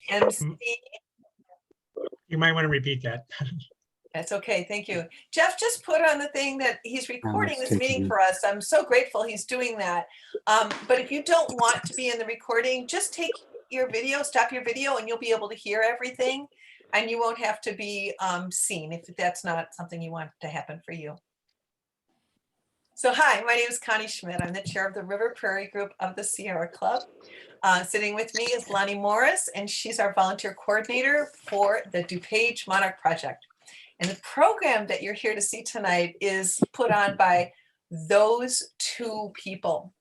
MC. You might want to repeat that. That's okay. Thank you. Jeff just put on the thing that he's recording this meeting for us. I'm so grateful he's doing that. But if you don't want to be in the recording, just take your video, stop your video, and you'll be able to hear everything. And you won't have to be seen if that's not something you want to happen for you. So hi, my name is Connie Schmidt. I'm the chair of the River Prairie Group of the Sierra Club. Sitting with me is Lonnie Morris, and she's our volunteer coordinator for the DuPage Monarch Project. And the program that you're here to see tonight is put on by those two people.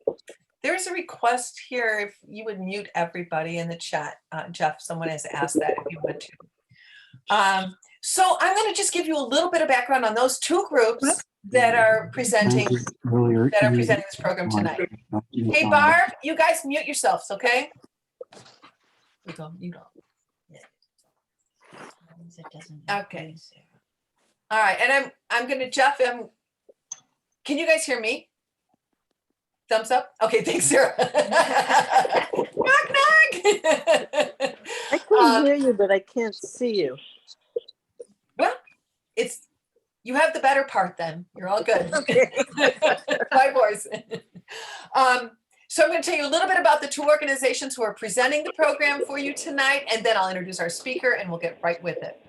There's a request here if you would mute everybody in the chat. Jeff, someone has asked that if you want to. So I'm going to just give you a little bit of background on those two groups that are presenting this program tonight. Hey, Barb, you guys mute yourselves, okay? You don't. Okay. All right, and I'm gonna Jeff. Can you guys hear me? Thumbs up. Okay, thanks, Sarah. Knock knock. I can hear you, but I can't see you. Well, you have the better part then. You're all good. Okay. My voice. So I'm going to tell you a little bit about the two organizations who are presenting the program for you tonight, and then I'll introduce our speaker and we'll get right with it.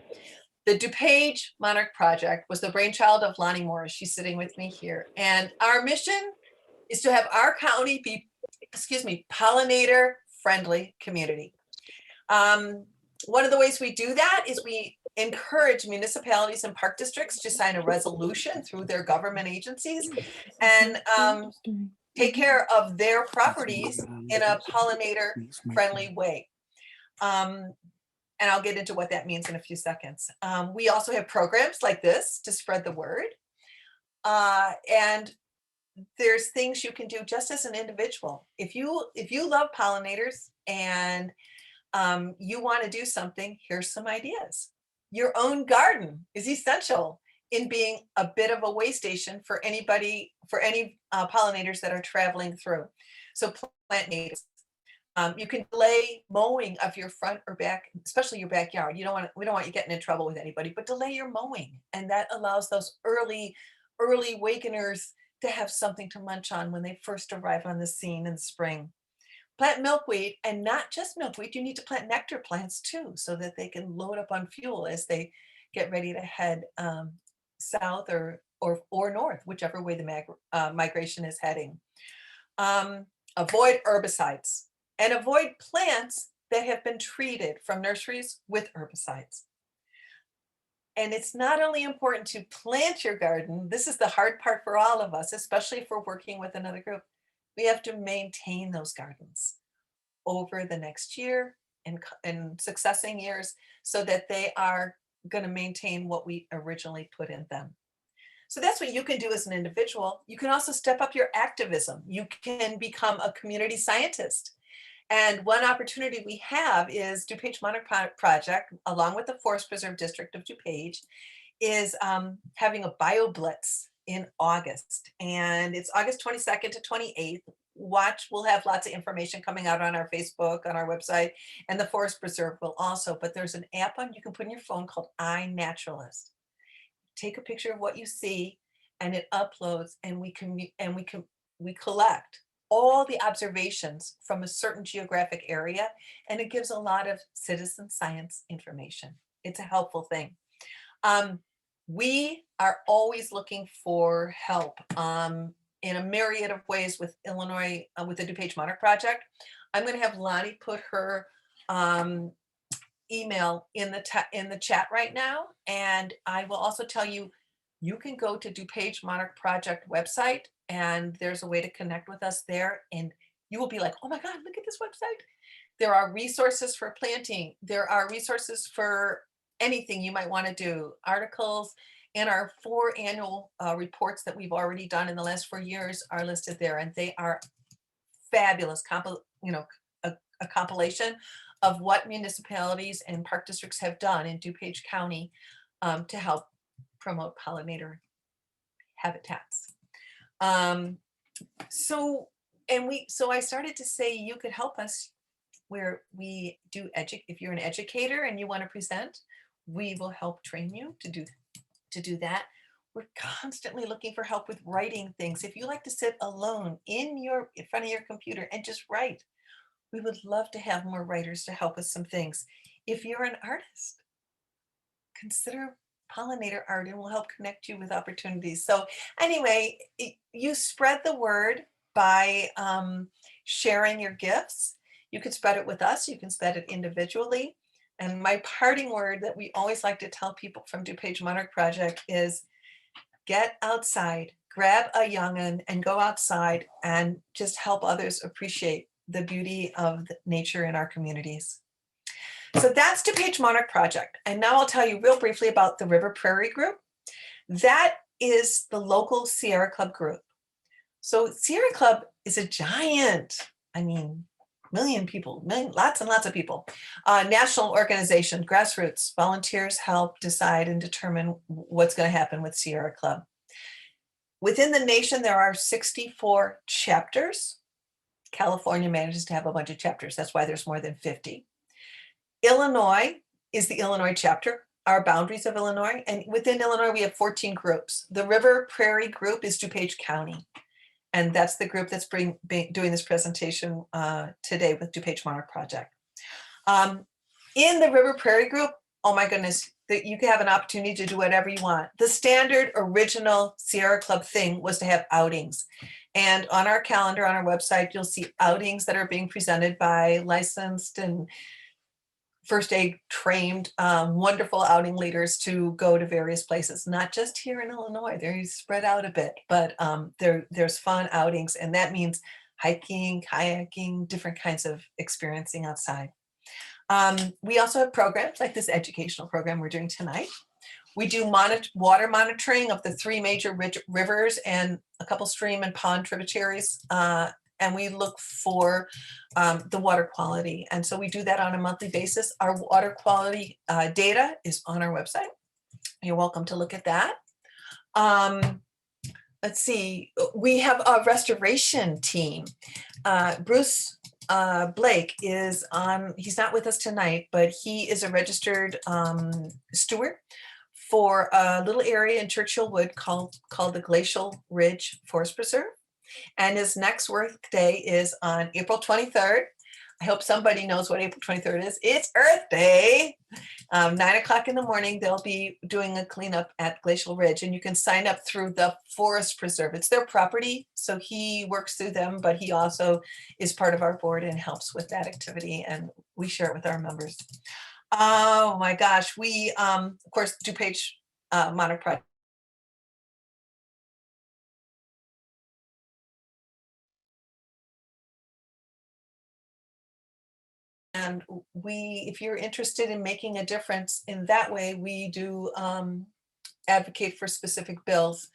The DuPage Monarch Project was the brainchild of Lonnie Morris. She's sitting with me here. And our mission is to have our county be, pollinator-friendly community. One of the ways we do that is we encourage municipalities and park districts to sign a resolution through their government agencies and take care of their properties in a pollinator-friendly way. And I'll get into what that means in a few seconds. We also have programs like this to spread the word. And there's things you can do just as an individual. If you love pollinators and you want to do something, here's some ideas. Your own garden is essential in being a bit of a way station for any pollinators that are traveling through. So plant natives. You can delay mowing of your front or back, especially your backyard. We don't want you getting in trouble with anybody, but delay your mowing. And that allows those early wakeners to have something to munch on when they first arrive on the scene in the spring. Plant milkweed, and not just milkweed, you need to plant nectar plants too, so that they can load up on fuel as they get ready to head south or north, whichever way the migration is heading. Avoid herbicides. And avoid plants that have been treated from nurseries with herbicides. And it's not only important to plant your garden, this is the hard part for all of us, especially if we're working with another group. We have to maintain those gardens over the next year and succeeding years so that they are going to maintain what we originally put in them. So that's what you can do as an individual. You can also step up your activism. You can become a community scientist. And one opportunity we have is DuPage Monarch Project, along with the Forest Preserve District of DuPage, is having a bio blitz in August. And it's August 22nd to 28th. We'll have lots of information coming out on our Facebook, on our website, and the Forest Preserve will also. But there's an app you can put in your phone called iNaturalist. Take a picture of what you see, and it uploads, and we collect all the observations from a certain geographic area, and it gives a lot of citizen science information. It's a helpful thing. We are always looking for help in a myriad of ways with Illinois, with the DuPage Monarch Project. I'm going to have Lonnie put her email in the chat right now, and I will also tell you, you can go to DuPage Monarch Project website, and there's a way to connect with us there, and you will be like, oh my God, look at this website. There are resources for planting. There are resources for anything you might want to do. Articles and our 4 annual reports that we've already done in the last 4 years are listed there, and they are fabulous. A compilation of what municipalities and park districts have done in DuPage County to help promote pollinator habitats. So I started to say you could help us where we do if you're an educator and you want to present, we will help train you to do that. We're constantly looking for help with writing things. If you like to sit alone in front of your computer and just write, we would love to have more writers to help with some things. If you're an artist, consider pollinator art and we'll help connect you with opportunities. So anyway, you spread the word by sharing your gifts. You can spread it with us, you can spread it individually. And my parting word that we always like to tell people from DuPage Monarch Project is get outside, grab a young'un and go outside and just help others appreciate the beauty of nature in our communities. So that's DuPage Monarch Project. And now I'll tell you real briefly about the River Prairie Group. That is the local Sierra Club group. So Sierra Club is a giant, million people, lots and lots of people. National organization, grassroots, volunteers help decide and determine what's going to happen with Sierra Club. Within the nation, there are 64 chapters. California manages to have a bunch of chapters. That's why there's more than 50. Illinois is the Illinois chapter, our boundaries of Illinois. And within Illinois, we have 14 groups. The River Prairie Group is DuPage County. And that's the group that's doing this presentation today with DuPage Monarch Project. In the River Prairie Group, oh my goodness, you can have an opportunity to do whatever you want. The standard original Sierra Club thing was to have outings. And on our calendar, on our website, you'll see outings that are being presented by licensed and first aid trained, wonderful outing leaders to go to various places, not just here in Illinois. They're spread out a bit, but there's fun outings, and that means hiking, kayaking, different kinds of experiencing outside. We also have programs like this educational program we're doing tonight. We do water monitoring of the 3 major rivers and a couple stream and pond tributaries, and we look for the water quality. And so we do that on a monthly basis. Our water quality data is on our website. You're welcome to look at that. Let's see, we have a restoration team. Bruce Blake is he's not with us tonight, but he is a registered steward for a little area in Churchill Wood called the Glacial Ridge Forest Preserve. And his next work day is on April 23rd. I hope somebody knows what April 23rd is. It's Earth Day. 9 o'clock in the morning, they'll be doing a cleanup at Glacial Ridge, and you can sign up through the Forest Preserve. It's their property, so he works through them, but he also is part of our board and helps with that activity, and we share it with our members. Oh my gosh, we, of course, DuPage Monarch Project. And if you're interested in making a difference in that way, we do advocate for specific bills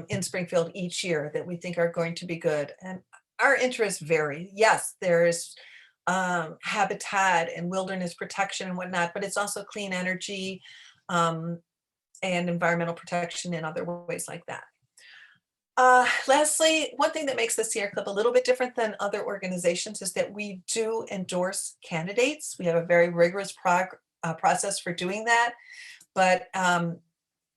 in Springfield each year that we think are going to be good. And our interests vary. Yes, there's habitat and wilderness protection and whatnot, but it's also clean energy and environmental protection in other ways like that. Lastly, one thing that makes the Sierra Club a little bit different than other organizations is that we do endorse candidates. We have a very rigorous process for doing that, but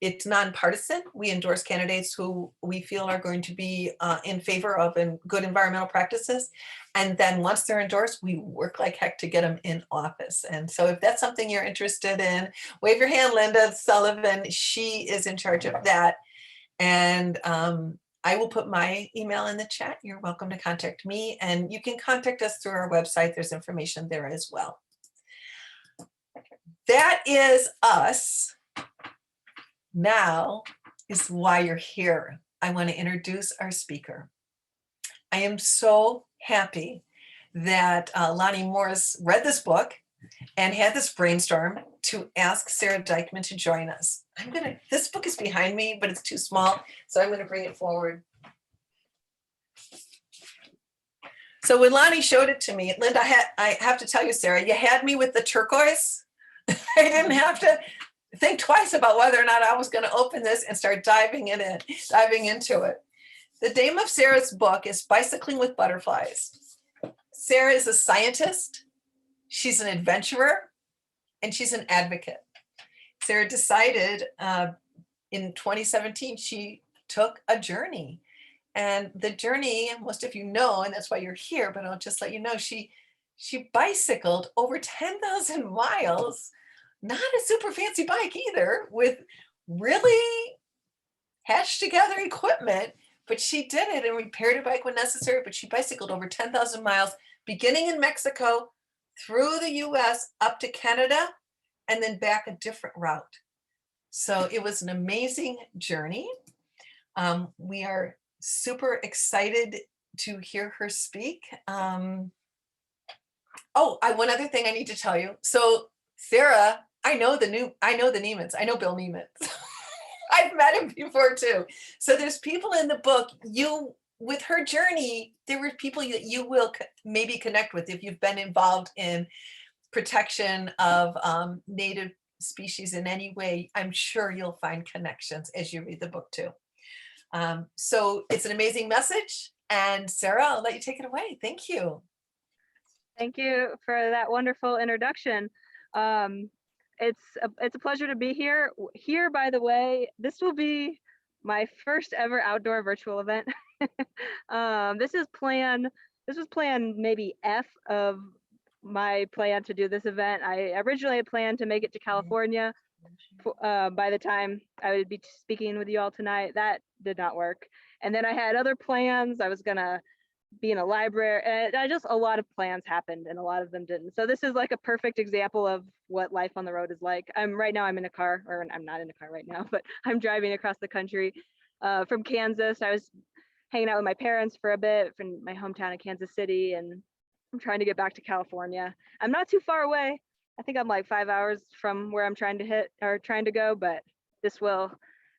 it's nonpartisan. We endorse candidates who we feel are going to be in favor of good environmental practices. And then once they're endorsed, we work like heck to get them in office. And so if that's something you're interested in, wave your hand, Linda Sullivan. She is in charge of that. And I will put my email in the chat. You're welcome to contact me, and you can contact us through our website. There's information there as well. That is us. Now is why you're here. I want to introduce our speaker. I am so happy that Lonnie Morris read this book and had this brainstorm to ask Sara Dykman to join us. This book is behind me, but it's too small, so I'm going to bring it forward. So when Lonnie showed it to me, Linda, I have to tell you, Sara, you had me with the turquoise. I didn't have to think twice about whether or not I was going to open this and start diving into it. The name of Sara's book is Bicycling with Butterflies. Sara is a scientist, she's an adventurer, and she's an advocate. Sara decided in 2017, she took a journey. And the journey, most of you know, and that's why you're here, but I'll just let you know, she bicycled over 10,000 miles, not a super fancy bike either, with really hashed together equipment, but she did it and repaired her bike when necessary, but she bicycled over 10,000 miles, beginning in Mexico, through the US, up to Canada, and then back a different route. So it was an amazing journey. We are super excited to hear her speak. One other thing I need to tell you. So Sara, I know the Niemans. I know Bill Niemans. I've met him before too. So there's people in the book, with her journey, there were people that you will maybe connect with if you've been involved in protection of native species in any way. I'm sure you'll find connections as you read the book too. So it's an amazing message. And Sara, I'll let you take it away. Thank you. Thank you for that wonderful introduction. It's a pleasure to be here. Here, by the way, this will be my first ever outdoor virtual event. This was plan maybe F of my plan to do this event. I originally had planned to make it to California by the time I would be speaking with you all tonight. That did not work. And then I had other plans. I was gonna be in a library, and a lot of plans happened and a lot of them didn't. So this is like a perfect example of what life on the road is like. Right now I'm in a car, or I'm not in a car right now, but I'm driving across the country from Kansas. I was hanging out with my parents for a bit from my hometown of Kansas City, and I'm trying to get back to California. I'm not too far away. I think I'm like 5 hours from where I'm trying to go, but this will,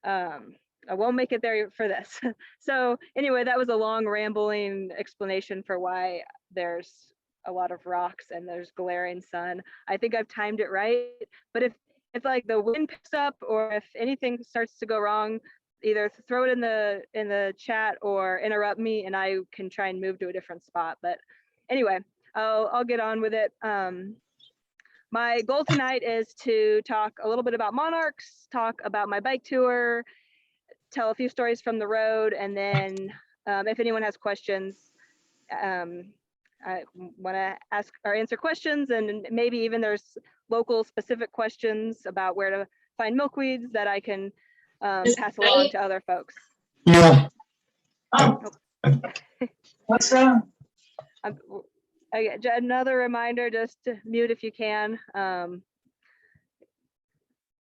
I won't make it there for this. So anyway, that was a long rambling explanation for why there's a lot of rocks and there's glaring sun. I think I've timed it right, but if like the wind picks up or if anything starts to go wrong, either throw it in the chat or interrupt me and I can try and move to a different spot. But anyway, I'll get on with it. My goal tonight is to talk a little bit about monarchs, talk about my bike tour, tell a few stories from the road, and then if anyone has questions, I want to ask or answer questions, and maybe even there's local specific questions about where to find milkweeds that I can pass along to other folks. Yeah. What's wrong? Another reminder, just to mute if you can.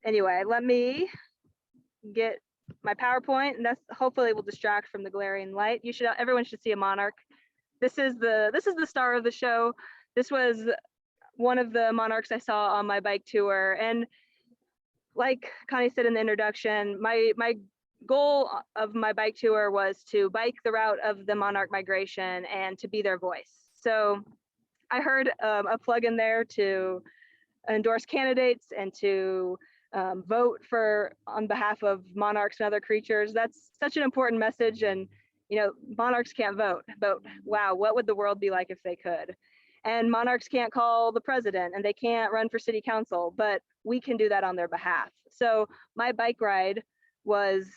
Anyway, let me get my PowerPoint, and that's hopefully will distract from the glaring light. Everyone should see a monarch. This is the star of the show. This was one of the monarchs I saw on my bike tour, and like Connie said in the introduction, my goal of my bike tour was to bike the route of the monarch migration and to be their voice. So I heard a plug in there to endorse candidates and to vote on behalf of monarchs and other creatures. That's such an important message. And monarchs can't vote, but wow, what would the world be like if they could? And monarchs can't call the president and they can't run for city council, but we can do that on their behalf. So my bike ride was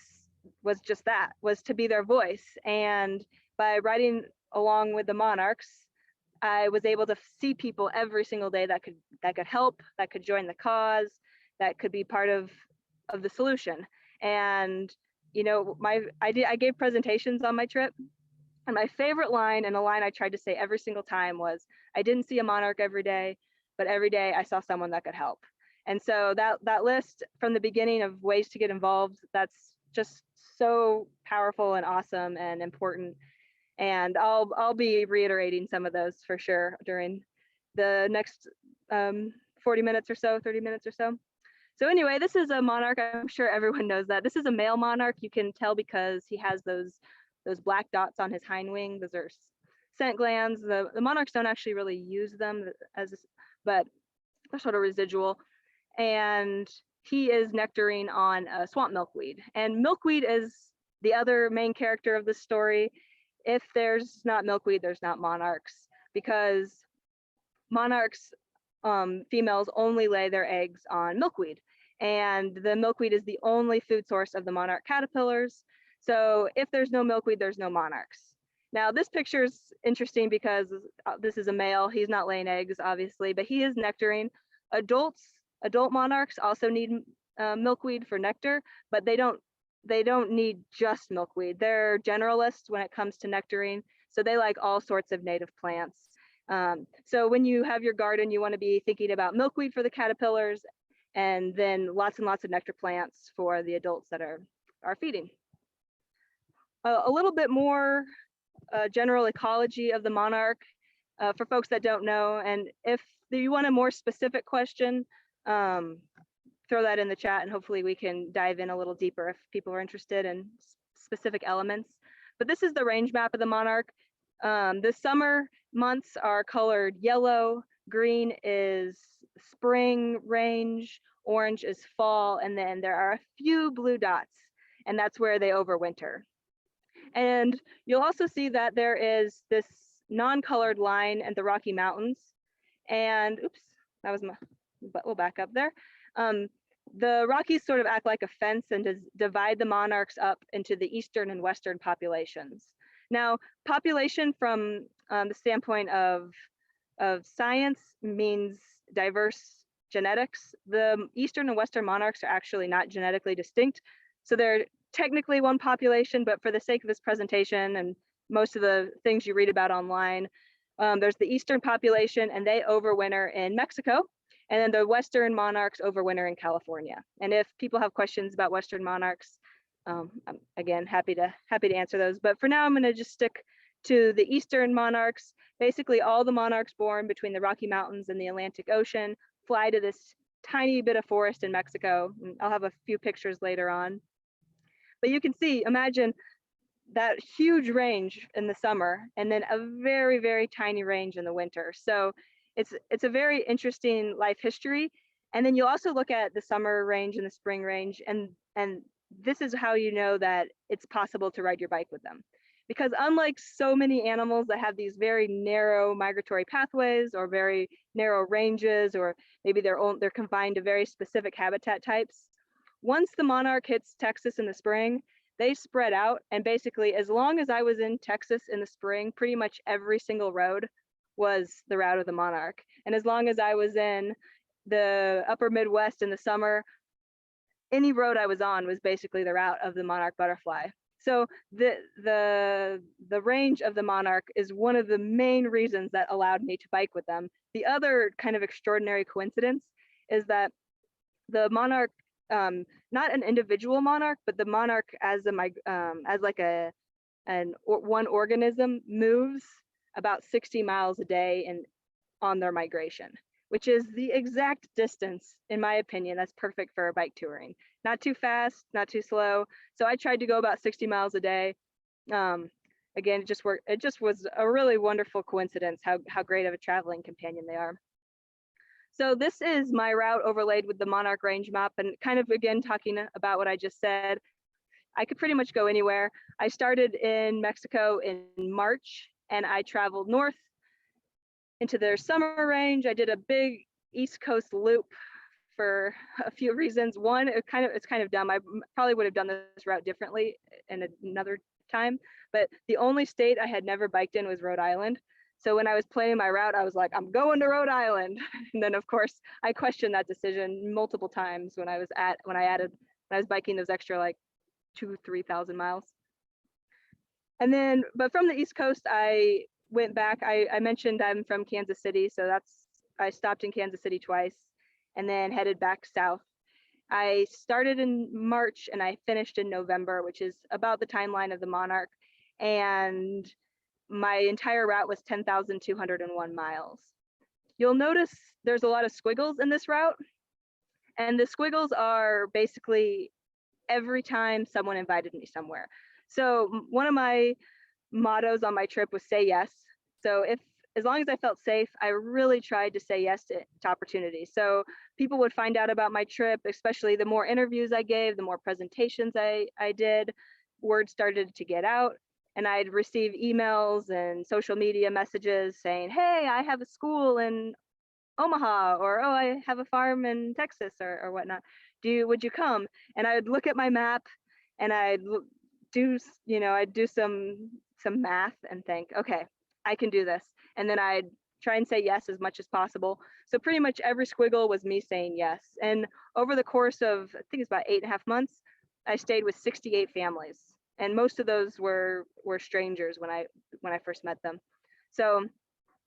just that, was to be their voice. And by riding along with the monarchs, I was able to see people every single day that could help, that could join the cause, that could be part of the solution. And I gave presentations on my trip, and my favorite line, and a line I tried to say every single time, was, I didn't see a monarch every day, but every day I saw someone that could help. And so that list from the beginning of ways to get involved, that's just so powerful and awesome and important. And I'll be reiterating some of those for sure during the next 40 minutes or so, 30 minutes or so. So anyway, this is a monarch. I'm sure everyone knows that. This is a male monarch. You can tell because he has those black dots on his hind wing. Those are scent glands. The monarchs don't actually really use them but they're sort of residual. And he is nectaring on a swamp milkweed. And milkweed is the other main character of this story. If there's not milkweed, there's not monarchs, because monarchs females only lay their eggs on milkweed. And the milkweed is the only food source of the monarch caterpillars. So if there's no milkweed, there's no monarchs. Now this picture is interesting because this is a male. He's not laying eggs, obviously, but he is nectaring. Adult monarchs also need milkweed for nectar, but they don't need just milkweed. They're generalists when it comes to nectaring, so they like all sorts of native plants. So when you have your garden, you want to be thinking about milkweed for the caterpillars, and then lots and lots of nectar plants for the adults that are feeding. A little bit more general ecology of the monarch for folks that don't know, and if you want a more specific question, throw that in the chat and hopefully we can dive in a little deeper if people are interested in specific elements. But this is the range map of the monarch. The summer months are colored yellow, green is spring range, orange is fall, and then there are a few blue dots, and that's where they overwinter. And you'll also see that there is this non-colored line at the Rocky Mountains. And oops, that was but we'll back up there. The Rockies sort of act like a fence and divide the monarchs up into the eastern and western populations. Now, population from the standpoint of science means diverse genetics. The eastern and western monarchs are actually not genetically distinct. So they're technically one population, but for the sake of this presentation and most of the things you read about online, there's the eastern population and they overwinter in Mexico. And then the western monarchs overwinter in California. And if people have questions about western monarchs, I'm again happy to answer those. But for now, I'm going to just stick to the eastern monarchs. Basically, all the monarchs born between the Rocky Mountains and the Atlantic Ocean fly to this tiny bit of forest in Mexico. And I'll have a few pictures later on. But you can see, imagine that huge range in the summer, and then a very, very tiny range in the winter. So it's a very interesting life history. And then you'll also look at the summer range and the spring range, and this is how you know that it's possible to ride your bike with them. Because unlike so many animals that have these very narrow migratory pathways or very narrow ranges, or maybe they're confined to very specific habitat types, once the monarch hits Texas in the spring, they spread out. And basically, as long as I was in Texas in the spring, pretty much every single road was the route of the monarch. And as long as I was in the upper Midwest in the summer, any road I was on was basically the route of the monarch butterfly. So the range of the monarch is one of the main reasons that allowed me to bike with them. The other kind of extraordinary coincidence is that the monarch, not an individual monarch, but the monarch as one organism moves about 60 miles a day and on their migration, which is the exact distance, in my opinion, that's perfect for bike touring. Not too fast, not too slow. So I tried to go about 60 miles a day. Again, it just worked. It just was a really wonderful coincidence how great of a traveling companion they are. So this is my route overlaid with the monarch range map, and kind of again talking about what I just said. I could pretty much go anywhere. I started in Mexico in March, and I traveled north into their summer range. I did a big East Coast loop for a few reasons. One, it's kind of dumb. I probably would have done this route differently in another time, but the only state I had never biked in was Rhode Island. So when I was planning my route, I was like, I'm going to Rhode Island. And then of course I questioned that decision multiple times when I was biking those extra like 2,000-3,000 miles. And then, but from the East Coast, I went back. I mentioned I'm from Kansas City, so I stopped in Kansas City twice and then headed back south. I started in March and I finished in November, which is about the timeline of the monarch. And my entire route was 10,201 miles. You'll notice there's a lot of squiggles in this route. And the squiggles are basically every time someone invited me somewhere. So one of my mottos on my trip was say yes. So as long as I felt safe, I really tried to say yes to opportunities. So people would find out about my trip, especially the more interviews I gave, the more presentations I did, word started to get out. And I'd receive emails and social media messages saying, hey, I have a school in Omaha, or oh, I have a farm in Texas or whatnot. Would you come? And I would look at my map and I'd I'd do some math and think, okay, I can do this. And then I'd try and say yes as much as possible. So pretty much every squiggle was me saying yes. And over the course of, I think it's about 8.5 months, I stayed with 68 families. And most of those were strangers when I first met them. So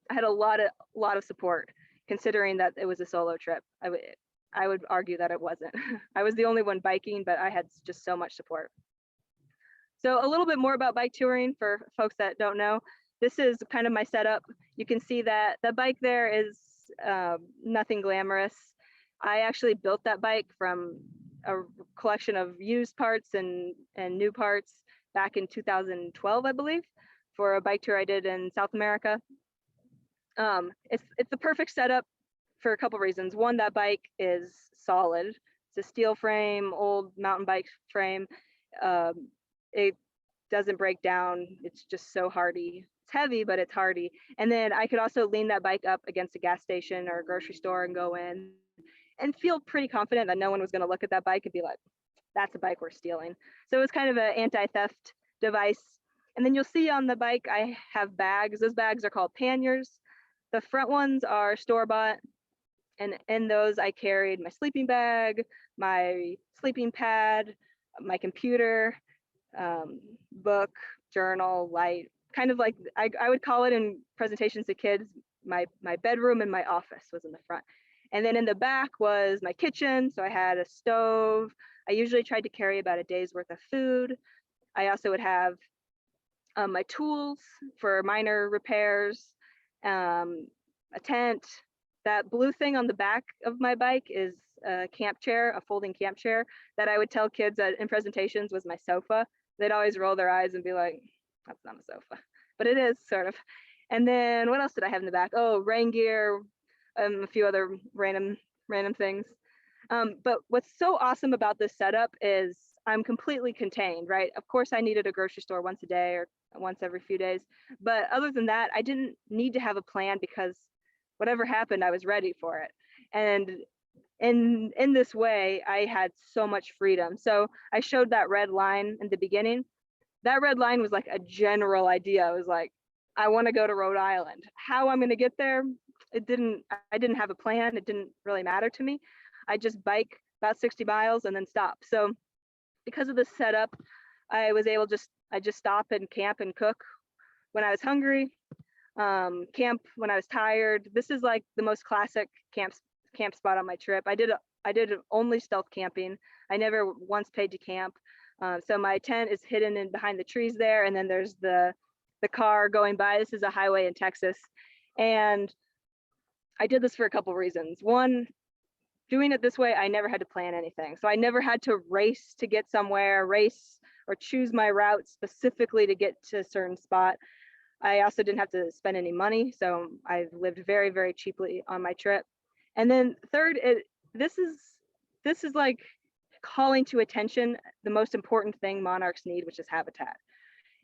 I had a lot of support, considering that it was a solo trip. I would argue that it wasn't. I was the only one biking, but I had just so much support. So a little bit more about bike touring for folks that don't know. This is kind of my setup. You can see that the bike there is nothing glamorous. I actually built that bike from a collection of used parts and new parts back in 2012, I believe, for a bike tour I did in South America. It's the perfect setup for a couple reasons. One, that bike is solid. It's a steel frame, old mountain bike frame. It doesn't break down. It's just so hardy. It's heavy, but it's hardy. And then I could also lean that bike up against a gas station or a grocery store and go in and feel pretty confident that no one was going to look at that bike and be like, that's a bike we're stealing. So it was kind of an anti-theft device. And then you'll see on the bike, I have bags. Those bags are called panniers. The front ones are store-bought. And in those, I carried my sleeping bag, my sleeping pad, my computer, book, journal, light, kind of like, I would call it in presentations to kids, my bedroom and my office was in the front. And then in the back was my kitchen. So I had a stove. I usually tried to carry about a day's worth of food. I also would have my tools for minor repairs, a tent. That blue thing on the back of my bike is a camp chair, a folding camp chair that I would tell kids in presentations was my sofa. They'd always roll their eyes and be like, that's not a sofa, but it is sort of. And then what else did I have in the back? Oh, rain gear, a few other random things. But what's so awesome about this setup is I'm completely contained, right? Of course, I needed a grocery store once a day or once every few days. But other than that, I didn't need to have a plan because whatever happened, I was ready for it. And in this way, I had so much freedom. So I showed that red line in the beginning. That red line was like a general idea. I was like, I want to go to Rhode Island. How I'm going to get there, I didn't have a plan. It didn't really matter to me. I just bike about 60 miles and then stop. So because of this setup, I was able I just stop and camp and cook when I was hungry, camp when I was tired. This is like the most classic camp spot on my trip. I did only stealth camping. I never once paid to camp. So my tent is hidden in behind the trees there, and then there's the car going by. This is a highway in Texas, and I did this for a couple reasons. One, doing it this way, I never had to plan anything. So I never had to race to get somewhere, race or choose my route specifically to get to a certain spot. I also didn't have to spend any money. So I lived very, very cheaply on my trip. And then third, this is like calling to attention the most important thing monarchs need, which is habitat.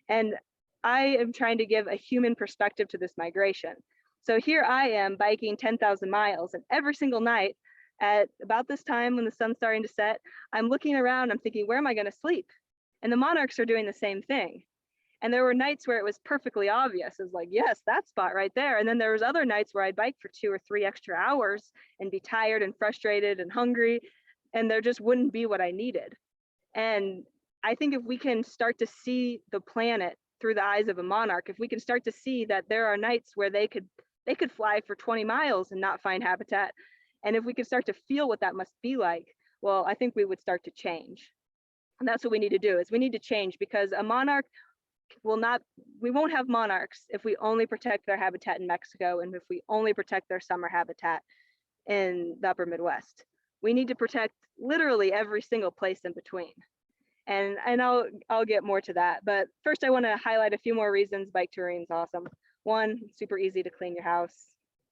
And I am trying to give a human perspective to this migration. So here I am biking 10,000 miles, and every single night at about this time when the sun's starting to set, I'm looking around, I'm thinking, where am I going to sleep? And the monarchs are doing the same thing. And there were nights where it was perfectly obvious. It was like, yes, that spot right there. And then there was other nights where I'd bike for 2 or 3 extra hours and be tired and frustrated and hungry, and there just wouldn't be what I needed. And I think if we can start to see the planet through the eyes of a monarch, if we can start to see that there are nights where they could fly for 20 miles and not find habitat, and if we could start to feel what that must be like, well, I think we would start to change. And that's what we need to do, is we need to change, because a monarch we won't have monarchs if we only protect their habitat in Mexico and if we only protect their summer habitat in the upper Midwest. We need to protect literally every single place in between. And I'll get more to that. But first, I want to highlight a few more reasons bike touring is awesome. One, super easy to clean your house.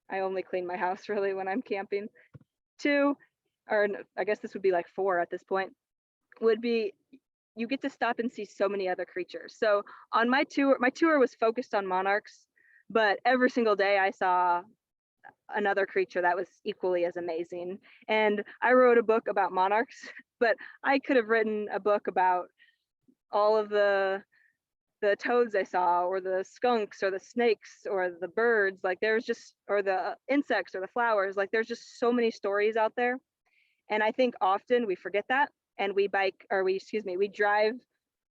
I only clean my house really when I'm camping. 2, or I guess this would be like 4 at this point, would be you get to stop and see so many other creatures. So on my tour was focused on monarchs, but every single day I saw another creature that was equally as amazing. And I wrote a book about monarchs, but I could have written a book about all of the toads I saw, or the skunks, or the snakes, or the birds. Like there's just, or the insects, or the flowers. Like there's just so many stories out there. And I think often we forget that, and we drive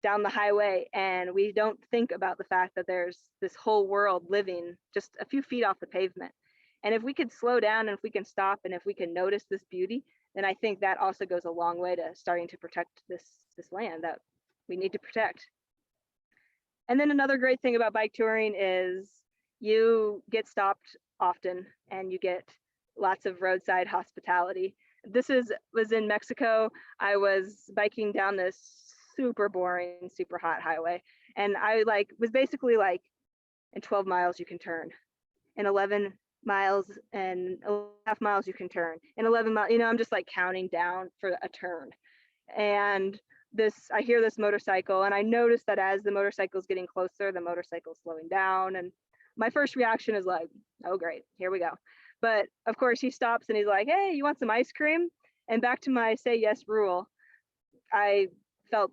down the highway and we don't think about the fact that there's this whole world living just a few feet off the pavement. And if we could slow down, and if we can stop, and if we can notice this beauty, then I think that also goes a long way to starting to protect this land that we need to protect. And then another great thing about bike touring is you get stopped often, and you get lots of roadside hospitality. This was in Mexico. I was biking down this super boring, super hot highway, and I was basically like, in 12 miles you can turn, in 11 miles and 1.5 miles you can turn, in 11 miles, I'm just like counting down for a turn. And I hear this motorcycle, and I notice that as the motorcycle is getting closer, the motorcycle is slowing down. And my first reaction is like, oh great, here we go. But of course he stops and he's like, hey, you want some ice cream? And back to my say yes rule, I felt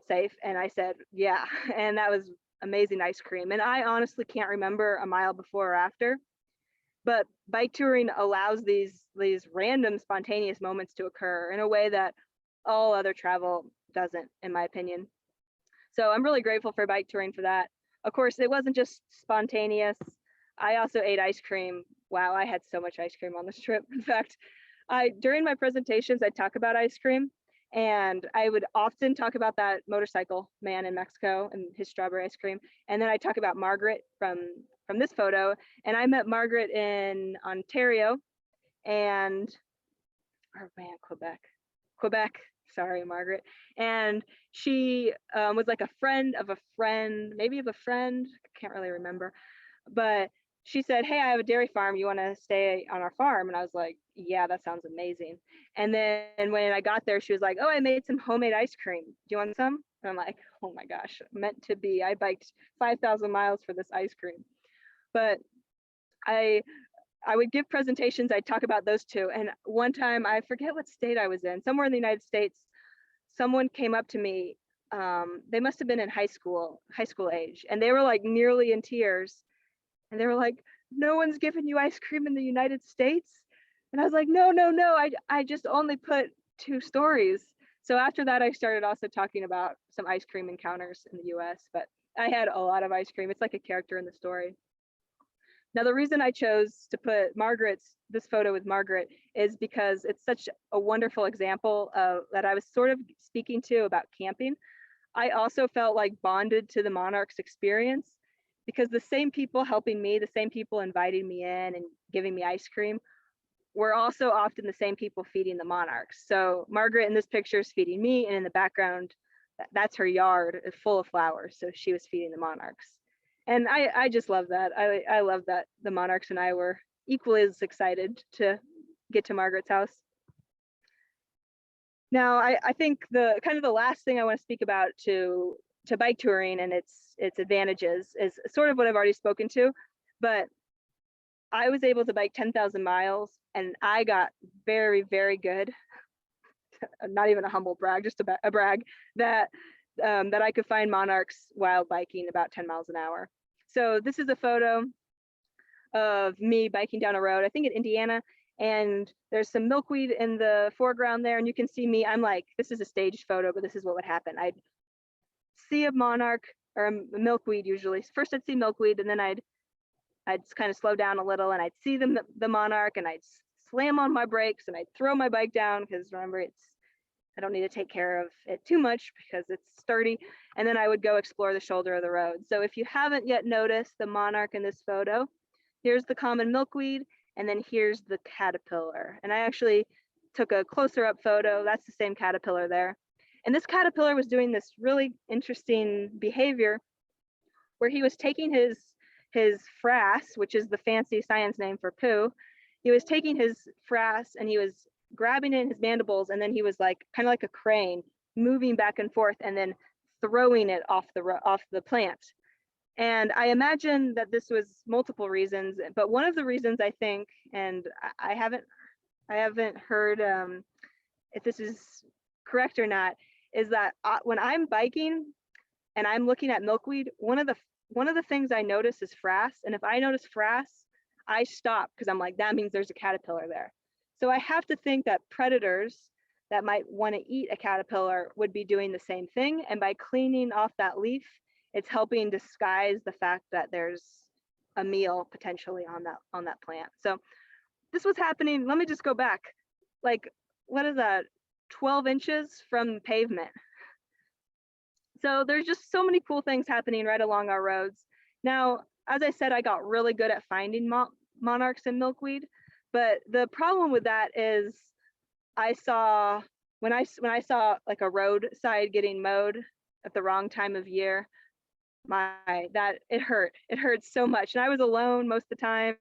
safe, and I said yeah. And that was amazing ice cream. And I honestly can't remember a mile before or after, but bike touring allows these random spontaneous moments to occur in a way that all other travel doesn't, in my opinion. So I'm really grateful for bike touring for that. Of course, it wasn't just spontaneous. I also ate ice cream. Wow, I had so much ice cream on this trip. In fact, during my presentations, I talk about ice cream, and I would often talk about that motorcycle man in Mexico and his strawberry ice cream. And then I talk about Margaret from this photo. And I met Margaret in Ontario Quebec. Sorry, Margaret. And she was like a friend of a friend, maybe of a friend, I can't really remember. But she said, hey, I have a dairy farm. You want to stay on our farm? And I was like, yeah, that sounds amazing. And then when I got there, she was like, oh, I made some homemade ice cream. Do you want some? And I'm like, oh my gosh, meant to be. I biked 5,000 miles for this ice cream. But I would give presentations. I'd talk about those two. And one time, I forget what state I was in, somewhere in the United States, someone came up to me. They must have been in high school age. And they were like nearly in tears. And they were like, no one's given you ice cream in the United States? And I was like, no, I just only put 2 stories. So after that, I started also talking about some ice cream encounters in the US, but I had a lot of ice cream. It's like a character in the story. Now, the reason I chose to put this photo with Margaret is because it's such a wonderful example of that I was sort of speaking to about camping. I also felt like bonded to the monarchs experience, because the same people helping me, the same people inviting me in and giving me ice cream, were also often the same people feeding the monarchs. So Margaret in this picture is feeding me, and in the background, that's her yard full of flowers. So she was feeding the monarchs. And I just love that. I love that the monarchs and I were equally as excited to get to Margaret's house. Now, I think the last thing I want to speak about to bike touring and its advantages is sort of what I've already spoken to, but I was able to bike 10,000 miles, and I got very, very good, not even a humble brag, just a brag, that I could find monarchs while biking about 10 miles an hour. So this is a photo of me biking down a road, I think in Indiana, and there's some milkweed in the foreground there, and you can see me, I'm like, this is a staged photo, but this is what would happen. I'd see a monarch or a milkweed usually. First I'd see milkweed, and then I'd kind of slow down a little, and I'd see the monarch, and I'd slam on my brakes, and I'd throw my bike down, because remember, I don't need to take care of it too much because it's sturdy. And then I would go explore the shoulder of the road. So if you haven't yet noticed the monarch in this photo, here's the common milkweed, and then here's the caterpillar. And I actually took a closer up photo. That's the same caterpillar there. And this caterpillar was doing this really interesting behavior where he was taking his frass, which is the fancy science name for poo. He was taking his frass and he was grabbing it in his mandibles, and then he was like kind of like a crane, moving back and forth and then throwing it off the plant. And I imagine that this was multiple reasons, but one of the reasons I think, and I haven't heard if this is correct or not, is that when I'm biking and I'm looking at milkweed, one of the things I notice is frass. And if I notice frass, I stop because I'm like, that means there's a caterpillar there. So I have to think that predators that might want to eat a caterpillar would be doing the same thing. And by cleaning off that leaf, it's helping disguise the fact that there's a meal potentially on that plant. So this was happening. Let me just go back. Like, what is that? 12 inches from pavement. So there's just so many cool things happening right along our roads. Now, as I said, I got really good at finding monarchs and milkweed, but the problem with that is I saw, when I saw like a roadside getting mowed at the wrong time of year, it hurt so much. And I was alone most of the time.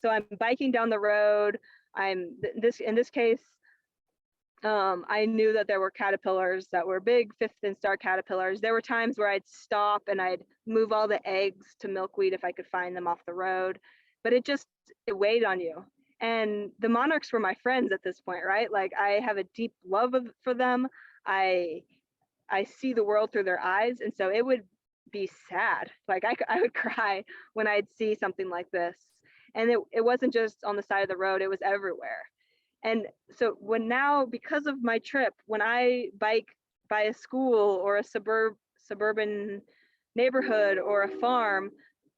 So I'm biking down the road. In this case, I knew that there were caterpillars that were big fifth and star caterpillars. There were times where I'd stop and I'd move all the eggs to milkweed if I could find them off the road, but it weighed on you. And the monarchs were my friends at this point, right? Like, I have a deep love for them. I see the world through their eyes. And so it would be sad. Like, I would cry when I'd see something like this. And it wasn't just on the side of the road, it was everywhere. And so because of my trip, when I bike by a school or a suburban neighborhood or a farm,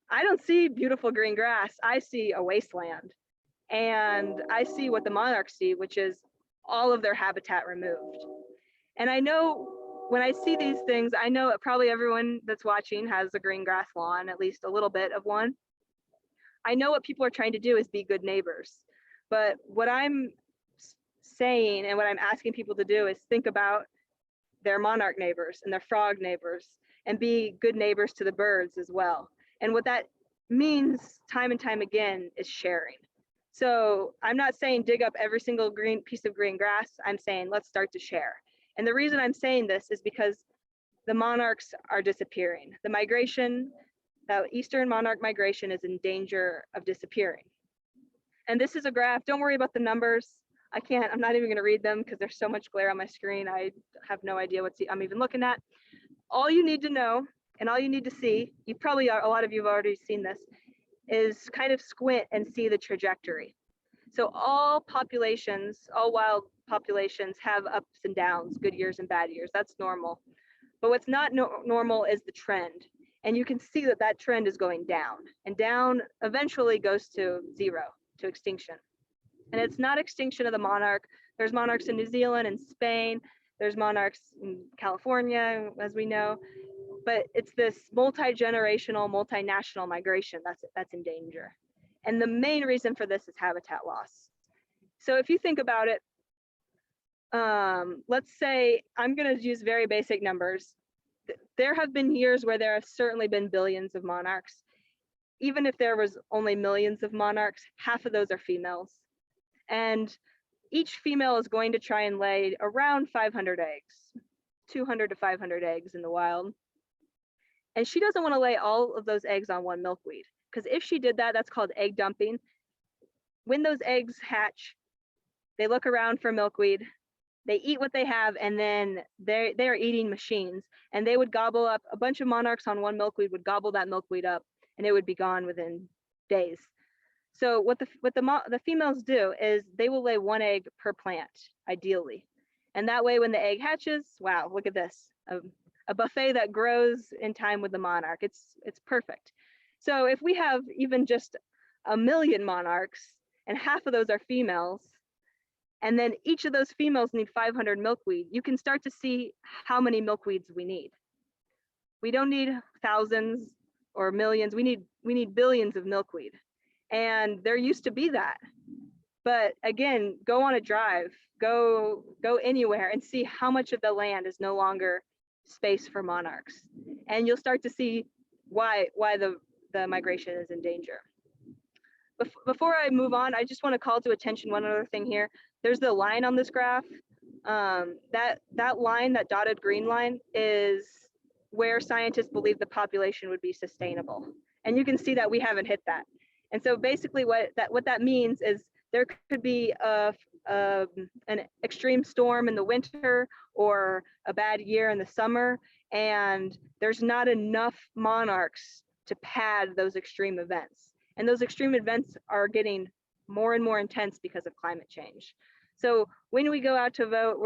I don't see beautiful green grass. I see a wasteland. And I see what the monarchs see, which is all of their habitat removed. And I know when I see these things, I know probably everyone that's watching has a green grass lawn, at least a little bit of one. I know what people are trying to do is be good neighbors. But what I'm saying and what I'm asking people to do is think about their monarch neighbors and their frog neighbors and be good neighbors to the birds as well. And what that means time and time again is sharing. So I'm not saying dig up every single green piece of green grass. I'm saying let's start to share. And the reason I'm saying this is because the monarchs are disappearing. The migration, the Eastern monarch migration, is in danger of disappearing. And this is a graph. Don't worry about the numbers. I'm not even going to read them because there's so much glare on my screen. I have no idea what I'm even looking at. All you need to know and all you need to see, a lot of you have already seen this, is kind of squint and see the trajectory. So all wild populations have ups and downs, good years and bad years. That's normal. But what's not normal is the trend. And you can see that trend is going down, and down eventually goes to zero, to extinction. And it's not extinction of the monarch. There's monarchs in New Zealand and Spain. There's monarchs in California, as we know. But it's this multi-generational, multinational migration that's in danger. And the main reason for this is habitat loss. So if you think about it, let's say, I'm going to use very basic numbers. There have been years where there have certainly been billions of monarchs. Even if there was only millions of monarchs, half of those are females. And each female is going to try and lay around 500 eggs, 200 to 500 eggs in the wild. And she doesn't want to lay all of those eggs on one milkweed, because if she did that, that's called egg dumping. When those eggs hatch, they look around for milkweed, they eat what they have, and then they're eating machines. And they would gobble up, a bunch of monarchs on one milkweed would gobble that milkweed up, and it would be gone within days. So what the females do is they will lay one egg per plant, ideally. And that way, when the egg hatches, wow, look at this, a buffet that grows in time with the monarch. It's perfect. So if we have even just 1 million monarchs and half of those are females, and then each of those females need 500 milkweed, you can start to see how many milkweeds we need. We don't need thousands or millions. We need billions of milkweed. And there used to be that. But again, go on a drive, go anywhere and see how much of the land is no longer space for monarchs. And you'll start to see why the migration is in danger. Before I move on, I just want to call to attention one other thing here. There's the line on this graph. That line, that dotted green line, is where scientists believe the population would be sustainable. And you can see that we haven't hit that. And so basically what that means is there could be an extreme storm in the winter or a bad year in the summer, and there's not enough monarchs to pad those extreme events. And those extreme events are getting more and more intense because of climate change. So when we go out to vote,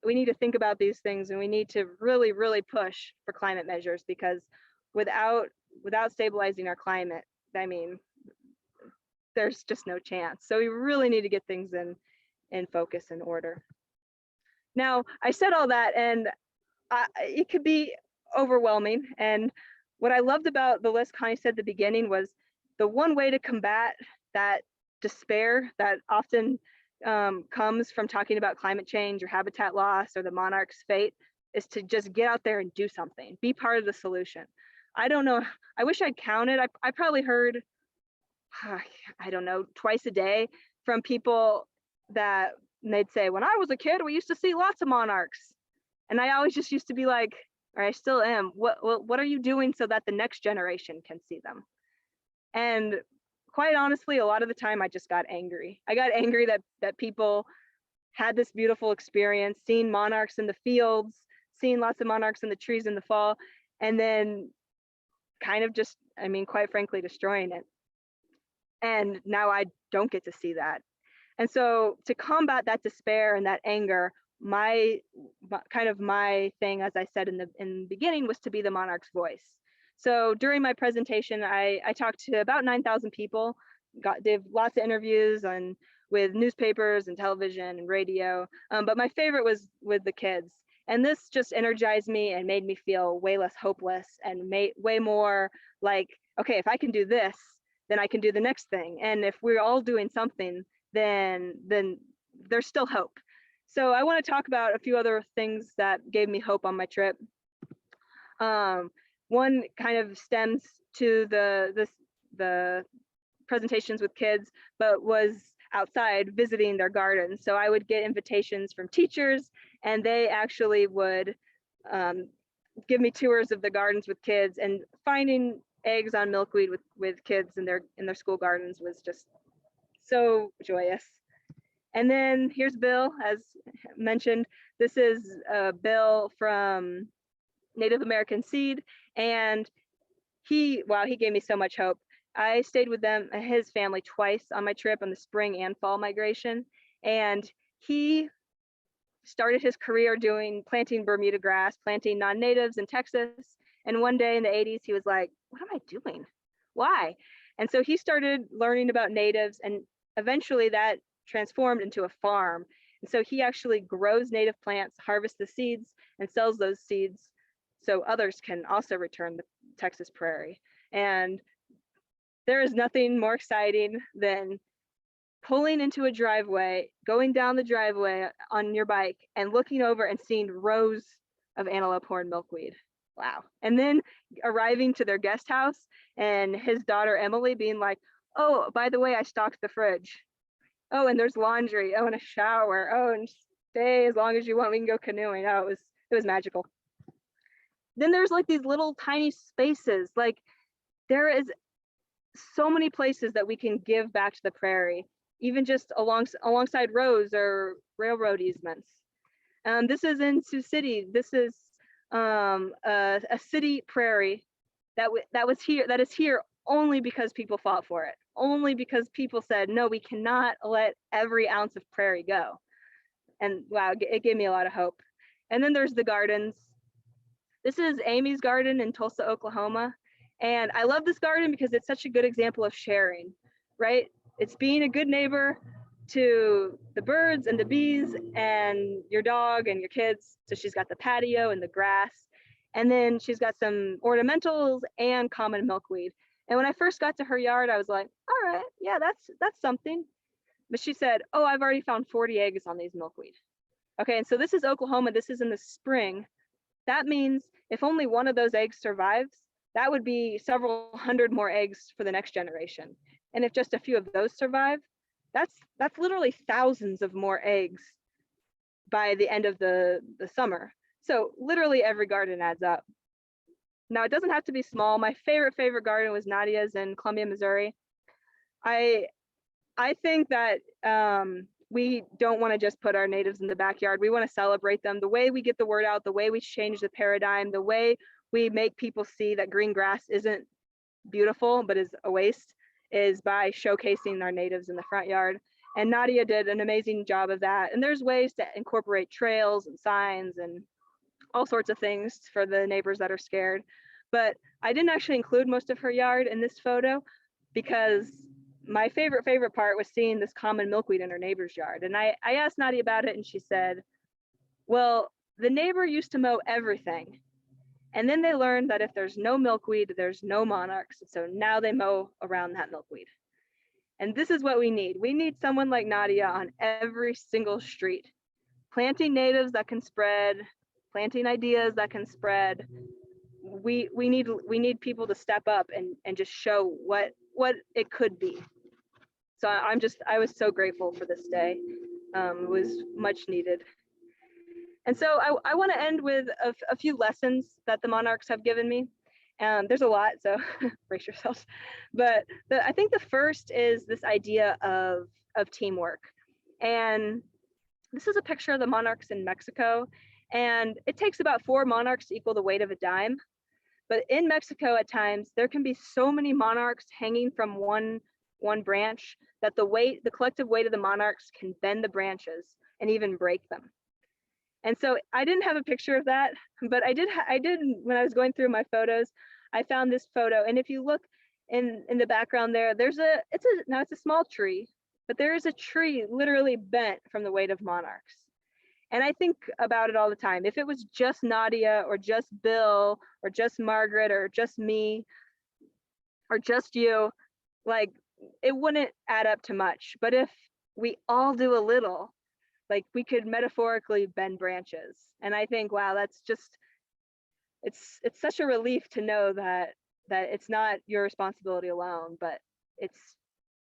we need to think about these things, and we need to really, really push for climate measures, because without stabilizing our climate, I mean, there's just no chance. So we really need to get things in focus and order. Now, I said all that, and it could be overwhelming. And what I loved about the list Connie said at the beginning was the one way to combat that despair that often comes from talking about climate change or habitat loss or the monarch's fate is to just get out there and do something, be part of the solution. I don't know, I wish I'd counted. I probably heard, I don't know, twice a day from people that they'd say, when I was a kid, we used to see lots of monarchs. And I always just used to be like, or I still am, what are you doing so that the next generation can see them? And quite honestly, a lot of the time I just got angry. I got angry that people had this beautiful experience, seeing monarchs in the fields, seeing lots of monarchs in the trees in the fall, and then kind of just, I mean, quite frankly, destroying it. And now I don't get to see that. And so to combat that despair and that anger, my thing, as I said in the beginning, was to be the monarch's voice. So during my presentation, I talked to about 9,000 people, did lots of interviews with newspapers and television and radio, but my favorite was with the kids. And this just energized me and made me feel way less hopeless and way more like, okay, if I can do this, then I can do the next thing. And if we're all doing something, then there's still hope. So I want to talk about a few other things that gave me hope on my trip. One kind of stems to the presentations with kids, but was outside visiting their gardens. So I would get invitations from teachers, and they actually would give me tours of the gardens with kids, and finding eggs on milkweed with kids in their school gardens was just so joyous. And then here's Bill, as mentioned. This is Bill from Native American Seed, and he gave me so much hope. I stayed with his family twice on my trip, on the spring and fall migration, and he started his career planting Bermuda grass, planting non-natives in Texas. And one day in the 80s, he was like, what am I doing? Why? And so he started learning about natives, and eventually that transformed into a farm. And so he actually grows native plants, harvests the seeds, and sells those seeds so others can also return the Texas prairie. And there is nothing more exciting than pulling into a driveway, going down the driveway on your bike and looking over and seeing rows of antelope horn milkweed. Wow. And then arriving to their guest house and his daughter Emily being like, oh, by the way, I stocked the fridge. Oh, and there's laundry. Oh, and a shower. Oh, and stay as long as you want. We can go canoeing. Oh, it was magical. Then there's like these little tiny spaces. Like there is so many places that we can give back to the prairie, even just alongside roads or railroad easements. This is in Sioux City. This is a city prairie that is here only because people fought for it, only because people said, no, we cannot let every ounce of prairie go. And wow, it gave me a lot of hope. And then there's the gardens. This is Amy's garden in Tulsa, Oklahoma. And I love this garden because it's such a good example of sharing, right? It's being a good neighbor to the birds and the bees and your dog and your kids. So she's got the patio and the grass. And then she's got some ornamentals and common milkweed. And when I first got to her yard, I was like, all right, yeah, that's something. But she said, oh, I've already found 40 eggs on these milkweed. Okay, and so this is Oklahoma. This is in the spring. That means if only one of those eggs survives, that would be several hundred more eggs for the next generation. And if just a few of those survive, that's literally thousands of more eggs by the end of the summer. So literally every garden adds up. Now it doesn't have to be small. My favorite garden was Nadia's in Columbia, Missouri. I think that we don't want to just put our natives in the backyard. We want to celebrate them. The way we get the word out, the way we change the paradigm, the way we make people see that green grass isn't beautiful but is a waste, is by showcasing our natives in the front yard. And Nadia did an amazing job of that. And there's ways to incorporate trails and signs and all sorts of things for the neighbors that are scared. But I didn't actually include most of her yard in this photo because my favorite part was seeing this common milkweed in her neighbor's yard. And I asked Nadia about it, and she said, well, the neighbor used to mow everything. And then they learned that if there's no milkweed, there's no monarchs. So now they mow around that milkweed. And this is what we need. We need someone like Nadia on every single street, planting natives that can spread, planting ideas that can spread. We need people to step up and just show what it could be. So I was so grateful for this day. It was much needed. And so I want to end with a few lessons that the monarchs have given me. There's a lot, so brace yourselves. But I think the first is this idea of teamwork. And this is a picture of the monarchs in Mexico. And it takes about 4 monarchs to equal the weight of a dime. But in Mexico, at times, there can be so many monarchs hanging from one branch that the collective weight of the monarchs can bend the branches and even break them. And so I didn't have a picture of that, but I did when I was going through my photos, I found this photo. And if you look in the background there, it's a small tree, but there is a tree literally bent from the weight of monarchs. And I think about it all the time. If it was just Nadia or just Bill or just Margaret or just me or just you, like, it wouldn't add up to much. But if we all do a little, like, we could metaphorically bend branches. And I think, wow, that's just, it's such a relief to know that it's not your responsibility alone, but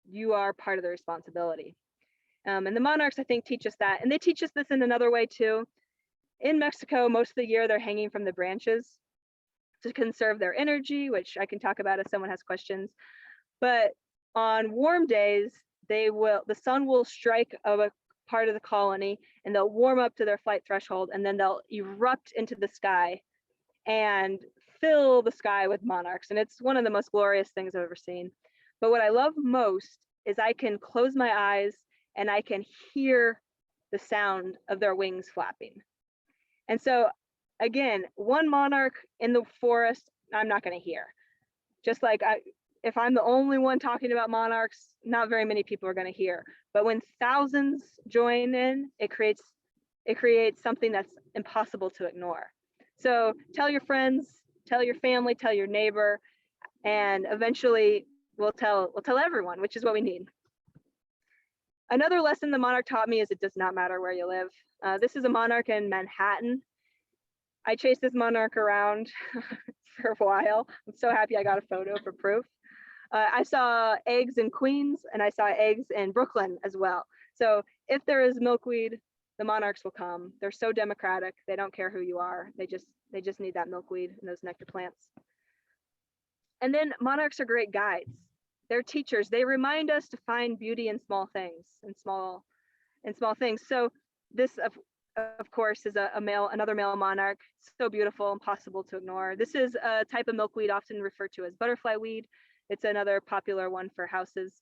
you are part of the responsibility. And the monarchs, I think, teach us that. And they teach us this in another way too. In Mexico, most of the year, they're hanging from the branches to conserve their energy, which I can talk about if someone has questions. But on warm days, the sun will strike a part of the colony and they'll warm up to their flight threshold, and then they'll erupt into the sky and fill the sky with monarchs. And it's one of the most glorious things I've ever seen. But what I love most is I can close my eyes and I can hear the sound of their wings flapping. And so again, one monarch in the forest, I'm not going to hear. Just like if I'm the only one talking about monarchs, not very many people are going to hear. But when thousands join in, it creates something that's impossible to ignore. So tell your friends, tell your family, tell your neighbor, and eventually we'll tell everyone, which is what we need. Another lesson the monarch taught me is it does not matter where you live. This is a monarch in Manhattan. I chased this monarch around for a while. I'm so happy I got a photo for proof. I saw eggs in Queens, and I saw eggs in Brooklyn as well. So if there is milkweed, the monarchs will come. They're so democratic. They don't care who you are. They just need that milkweed and those nectar plants. And then monarchs are great guides. They're teachers. They remind us to find beauty in small things, in small things. So this, of course, is another male monarch. So beautiful, impossible to ignore. This is a type of milkweed often referred to as butterfly weed. It's another popular one for houses.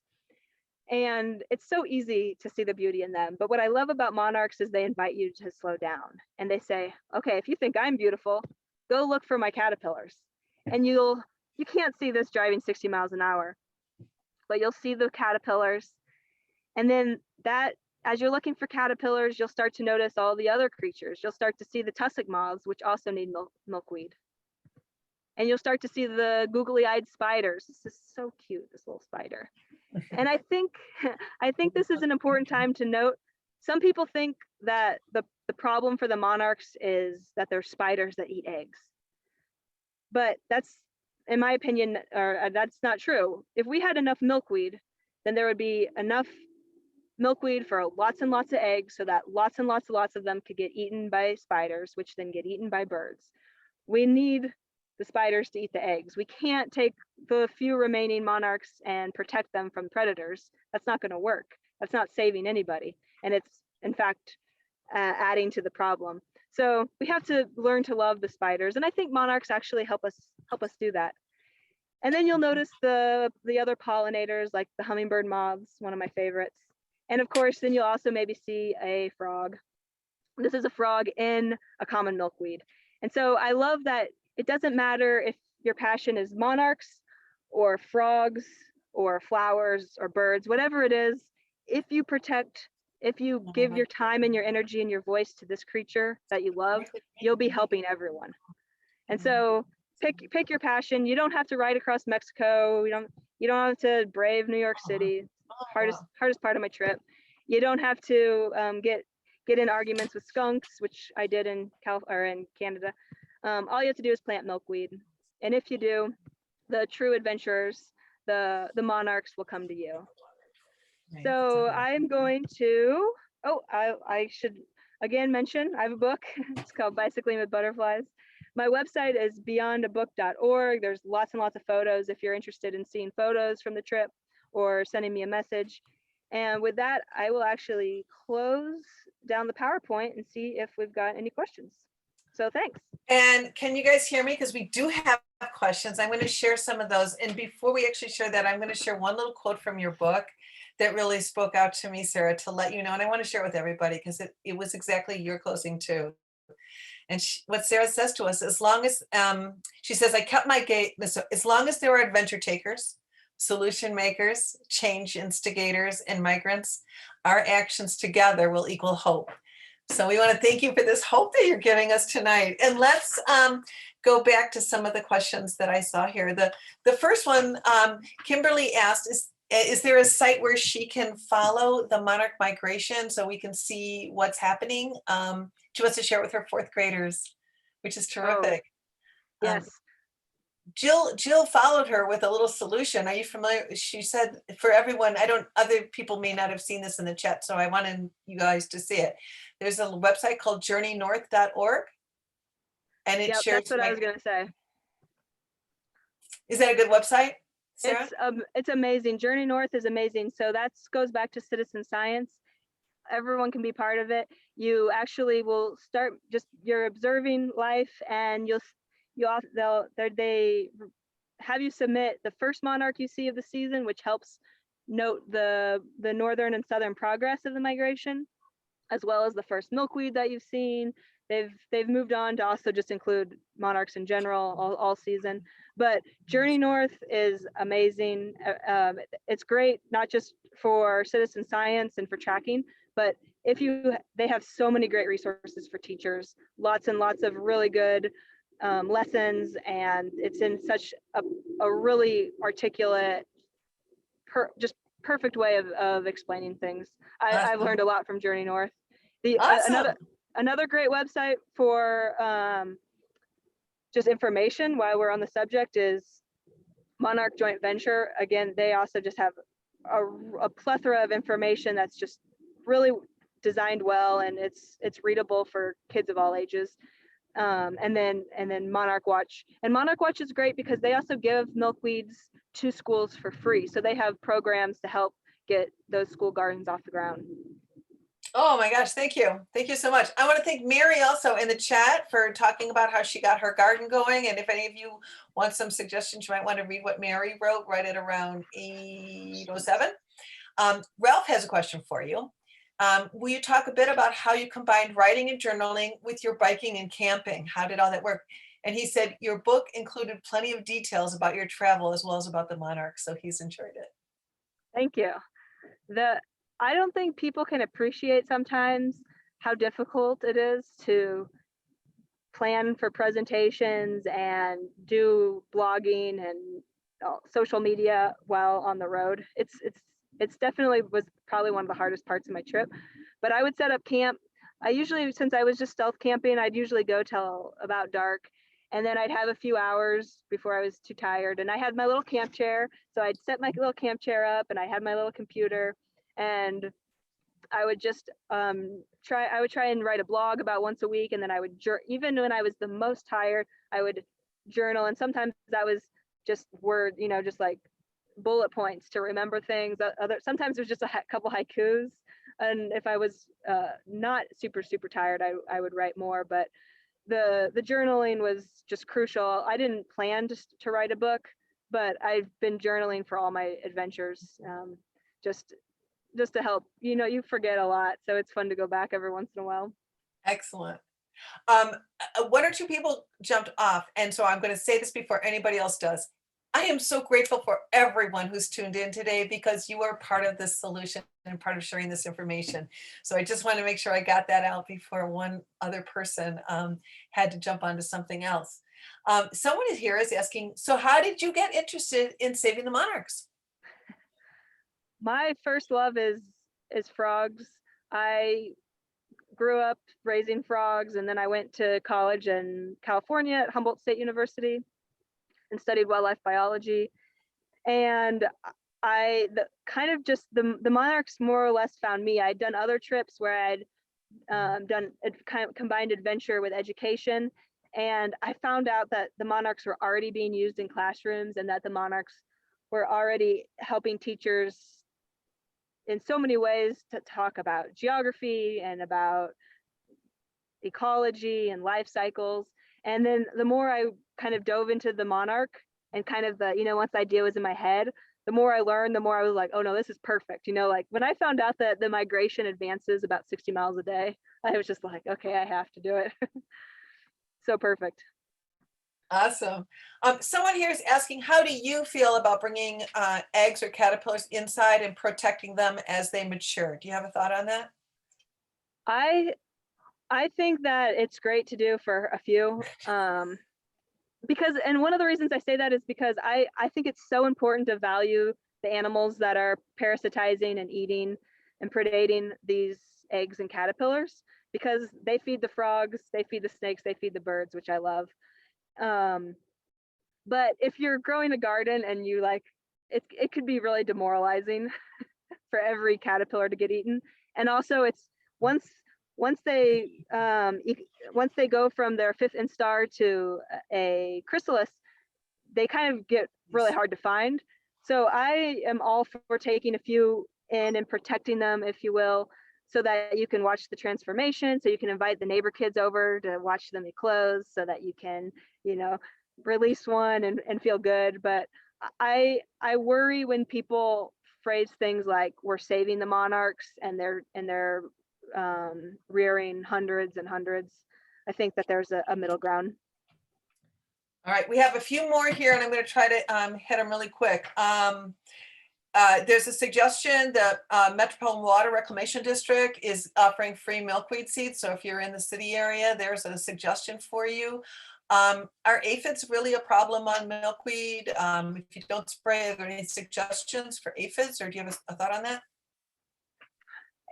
And it's so easy to see the beauty in them. But what I love about monarchs is they invite you to slow down. And they say, okay, if you think I'm beautiful, go look for my caterpillars. And you can't see this driving 60 miles an hour, but you'll see the caterpillars. And then as you're looking for caterpillars, you'll start to notice all the other creatures. You'll start to see the tussock moths, which also need milkweed. And you'll start to see the googly-eyed spiders. This is so cute, this little spider. And I think this is an important time to note. Some people think that the problem for the monarchs is that they're spiders that eat eggs. But that's, in my opinion, that's not true. If we had enough milkweed, then there would be enough milkweed for lots and lots of eggs so that lots and lots of them could get eaten by spiders, which then get eaten by birds. We need the spiders to eat the eggs. We can't take the few remaining monarchs and protect them from predators. That's not going to work. That's not saving anybody. And it's, in fact, adding to the problem. So we have to learn to love the spiders. And I think monarchs actually help us do that. And then you'll notice the other pollinators, like the hummingbird moths, one of my favorites. And of course, then you'll also maybe see a frog. This is a frog in a common milkweed. And so I love that it doesn't matter if your passion is monarchs or frogs or flowers or birds, whatever it is, if you give your time and your energy and your voice to this creature that you love, you'll be helping everyone. And so pick your passion. You don't have to ride across Mexico. You don't have to brave New York City. Hardest part of my trip. You don't have to get in arguments with skunks, which I did in Canada. All you have to do is plant milkweed. And if you do, the true adventurers, the monarchs will come to you. So I'm going to, I should again mention, I have a book. It's called Bicycling with Butterflies. My website is beyondabook.org. There's lots and lots of photos if you're interested in seeing photos from the trip or sending me a message. And with that, I will actually close down the PowerPoint and see if we've got any questions. So thanks. And can you guys hear me? Because we do have questions. I'm going to share some of those. And before we actually share that, I'm going to share one little quote from your book that really spoke out to me, Sarah, to let you know. And I want to share it with everybody because it was exactly your closing too. And what Sarah says to us, as long as, she says, I kept my gate, as long as there are adventure takers, solution makers, change instigators, and migrants, our actions together will equal hope. So we want to thank you for this hope that you're giving us tonight. And let's go back to some of the questions that I saw here. The first one, Kimberly asked, is there a site where she can follow the monarch migration so we can see what's happening? She wants to share it with her fourth graders, which is terrific. Yes. Jill followed her with a little solution. Are you familiar? She said, for everyone, other people may not have seen this in the chat, so I wanted you guys to see it. There's a website called journeynorth.org. And it shares. That's what I was going to say. Is that a good website, Sarah? It's amazing. Journey North is amazing. So that goes back to citizen science. Everyone can be part of it. You actually will start you're observing life, and they have you submit the first monarch you see of the season, which helps note the northern and southern progress of the migration, as well as the first milkweed that you've seen. They've moved on to also just include monarchs in general all season. But Journey North is amazing. It's great not just for citizen science and for tracking, but they have so many great resources for teachers, lots and lots of really good lessons, and it's in such a really articulate, just perfect way of explaining things. I've learned a lot from Journey North. Another great website for just information while we're on the subject is Monarch Joint Venture. Again, they also just have a plethora of information that's just really designed well, and it's readable for kids of all ages. And then Monarch Watch. And Monarch Watch is great because they also give milkweeds to schools for free. So they have programs to help get those school gardens off the ground. Oh my gosh, thank you. Thank you so much. I want to thank Mary also in the chat for talking about how she got her garden going. And if any of you want some suggestions, you might want to read what Mary wrote right at around 8:07. Ralph has a question for you. Will you talk a bit about how you combined writing and journaling with your biking and camping? How did all that work? And he said your book included plenty of details about your travel as well as about the monarch, so he's enjoyed it. Thank you. I don't think people can appreciate sometimes how difficult it is to plan for presentations and do blogging and social media while on the road. It's definitely was probably one of the hardest parts of my trip. But I would set up camp. I usually, since I was just stealth camping, I'd usually go till about dark, and then I'd have a few hours before I was too tired. And I had my little camp chair, so I'd set my little camp chair up, and I had my little computer, and I would just try and write a blog about once a week, and then I would even when I was the most tired, I would journal, and sometimes that was just word, just like bullet points to remember things. Sometimes there's just a couple haikus, and if I was not super tired, I would write more. But the journaling was just crucial. I didn't plan to write a book, but I've been journaling for all my adventures, just to help. You forget a lot, so it's fun to go back every once in a while. Excellent. One or two people jumped off, and so I'm going to say this before anybody else does. I am so grateful for everyone who's tuned in today, because you are part of this solution and part of sharing this information. So I just want to make sure I got that out before one other person had to jump onto something else. Someone here is asking, so how did you get interested in saving the monarchs? My first love is frogs. I grew up raising frogs, and then I went to college in California at Humboldt State University and studied wildlife biology. And the monarchs more or less found me. I'd done other trips where I'd done a kind of combined adventure with education, and I found out that the monarchs were already being used in classrooms, and that the monarchs were already helping teachers in so many ways to talk about geography and about ecology and life cycles. And then the more I kind of dove into the monarch, and kind of once the idea was in my head, the more I learned, the more I was like, oh no, this is perfect. Like when I found out that the migration advances about 60 miles a day, I was just like, okay, I have to do it. So perfect. Awesome. Someone here is asking, how do you feel about bringing eggs or caterpillars inside and protecting them as they mature? Do you have a thought on that? I think that it's great to do for a few, because, and one of the reasons I say that is because I think it's so important to value the animals that are parasitizing and eating and predating these eggs and caterpillars, because they feed the frogs, they feed the snakes, they feed the birds, which I love. But if you're growing a garden and you it could be really demoralizing for every caterpillar to get eaten. And also it's once they go from their fifth instar to a chrysalis, they kind of get really hard to find. So I am all for taking a few in and protecting them, if you will, so that you can watch the transformation, so you can invite the neighbor kids over to watch them eclose, so that you can, release one and feel good. But I worry when people phrase things like we're saving the monarchs and they're rearing hundreds and hundreds. I think that there's a middle ground. All right, we have a few more here, and I'm going to try to hit them really quick. There's a suggestion that Metropolitan Water Reclamation District is offering free milkweed seeds. So if you're in the city area, there's a suggestion for you. Are aphids really a problem on milkweed? If you don't spray, are there any suggestions for aphids, or do you have a thought on that?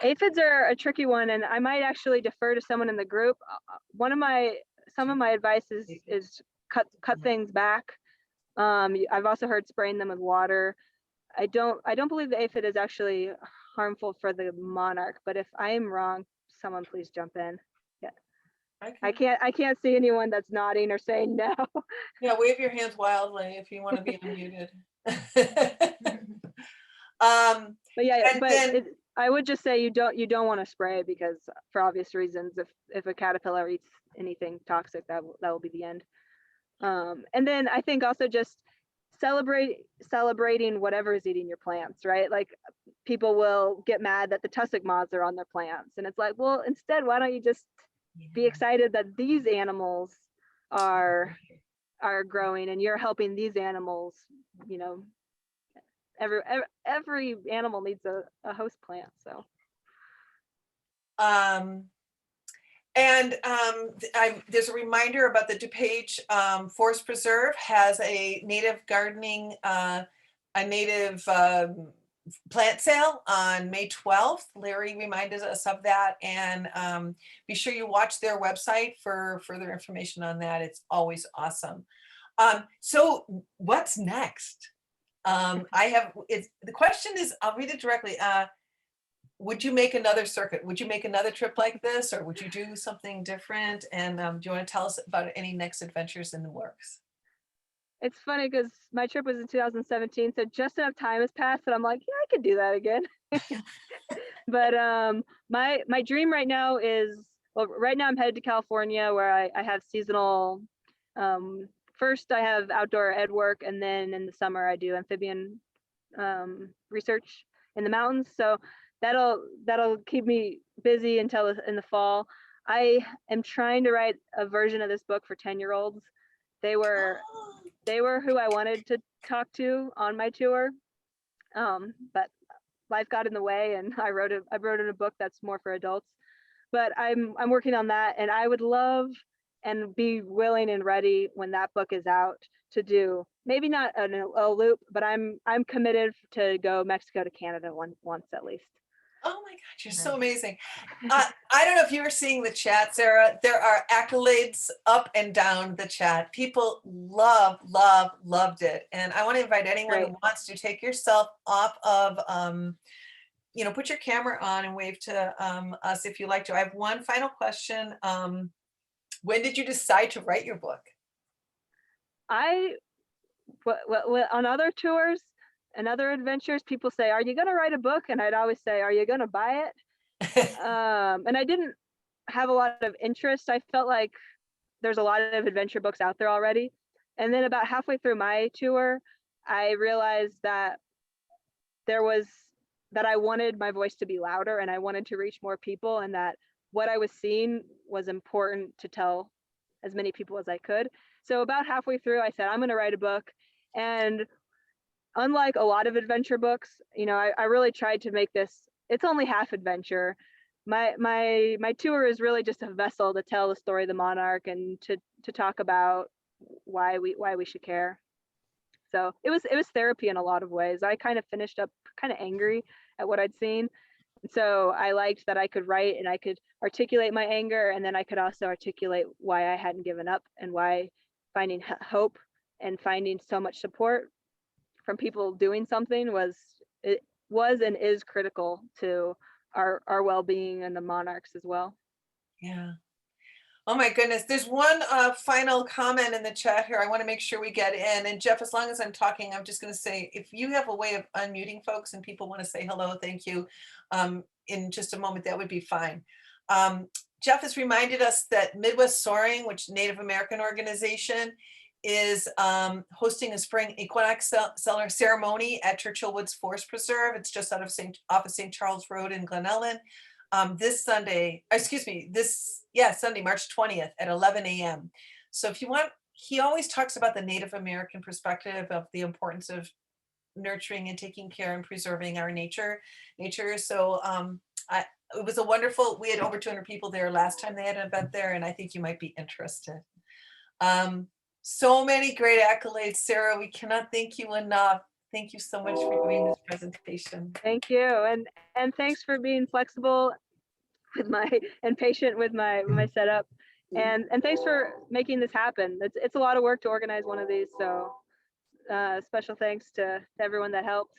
Aphids are a tricky one, and I might actually defer to someone in the group. Some of my advice is cut things back. I've also heard spraying them with water. I don't believe the aphid is actually harmful for the monarch, but if I am wrong, someone please jump in. Yeah. Okay. I can't see anyone that's nodding or saying no. Yeah, wave your hands wildly if you want to be unmuted. But yeah, then, I would just say you don't want to spray, because for obvious reasons, if a caterpillar eats anything toxic, that will be the end. And then I think also just celebrating whatever is eating your plants, right? Like people will get mad that the tussock moths are on their plants, and it's like, well, instead, why don't you just be excited that these animals are growing and you're helping these animals. Every animal needs a host plant. So there's a reminder about the DuPage Forest Preserve has a native gardening, a native plant sale on May 12th. Larry reminded us of that, and be sure you watch their website for further information on that. It's always awesome. So what's next? The question is, I'll read it directly. Would you make another circuit? Would you make another trip like this, or would you do something different? And do you want to tell us about any next adventures in the works? it's funny because my trip was in 2017, so just enough time has passed that I'm like, yeah, I could do that again. But my dream right now is, well, right now I'm headed to California where I have seasonal. First I have outdoor ed work, and then in the summer I do amphibian research in the mountains. So that'll keep me busy until in the fall. I am trying to write a version of this book for 10-year-olds. They were who I wanted to talk to on my tour, but life got in the way, and I wrote in a book that's more for adults. But I'm working on that, and I would love and be willing and ready when that book is out to do maybe not a loop, but I'm committed to go Mexico to Canada once at least. Oh my God, you're so amazing. I don't know if you were seeing the chat, Sarah. There are accolades up and down the chat. People loved it. And I want to invite anyone Great. who wants to take yourself off of, put your camera on and wave to us if you like to. I have one final question. When did you decide to write your book? On other tours and other adventures, people say, "Are you going to write a book?" And I'd always say, "Are you going to buy it?" And I didn't have a lot of interest. I felt like there's a lot of adventure books out there already. And then about halfway through my tour, I realized that I wanted my voice to be louder, and I wanted to reach more people, and that what I was seeing was important to tell as many people as I could. So about halfway through, I said, I'm going to write a book. And unlike a lot of adventure books, I really tried to make this, it's only half adventure. My tour is really just a vessel to tell the story of the monarch and to talk about why we should care. So it was therapy in a lot of ways. I kind of finished up kind of angry at what I'd seen. So I liked that I could write and I could articulate my anger, and then I could also articulate why I hadn't given up, and why finding hope and finding so much support from people doing something was and is critical to our well-being and the monarchs as well. Yeah. Oh my goodness. There's one final comment in the chat here I want to make sure we get in. And Jeff, as long as I'm talking, I'm just going to say, if you have a way of unmuting folks and people want to say hello, thank you, in just a moment, that would be fine. Jeff has reminded us that Midwest Soaring, which Native American organization, is hosting a spring equinox ceremony at Churchill Woods Forest Preserve. It's just off of St. Charles Road in Glen Ellen. This Sunday, Sunday, March 20th at 11 a.m. So if you want, he always talks about the Native American perspective of the importance of nurturing and taking care and preserving our nature. So it was we had over 200 people there last time they had an event there, and I think you might be interested. So many great accolades, Sarah. We cannot thank you enough. Thank you so much for doing this presentation. Thank you. And thanks for being flexible with and patient with my setup. And thanks for making this happen. It's a lot of work to organize one of these. So special thanks to everyone that helped.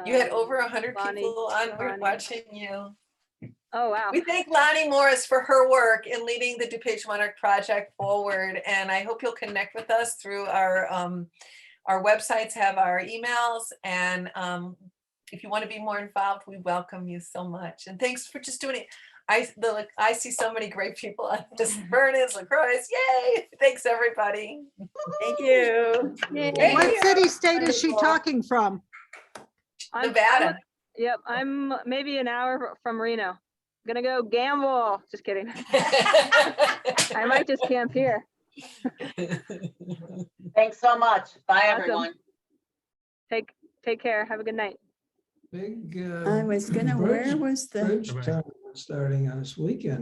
You had over 100 Lonnie, people on Lonnie. watching you. Oh, wow. We thank Lonnie Morris for her work in leading the DuPage Monarch Project forward. And I hope you'll connect with us through our websites, have our emails. And if you want to be more involved, we welcome you so much. And thanks for just doing it. I see so many great people on this. Vernon, LaCroix, yay! Thanks, everybody. Thank you. Yay. What city state is she talking from? Nevada. I'm maybe an hour from Reno. Gonna go gamble. Just kidding. I might just camp here. Thanks so much. Bye, Awesome. everyone. Take care. Have a good night. Big I was gonna, where bridge was the? bridge tournament starting on this weekend.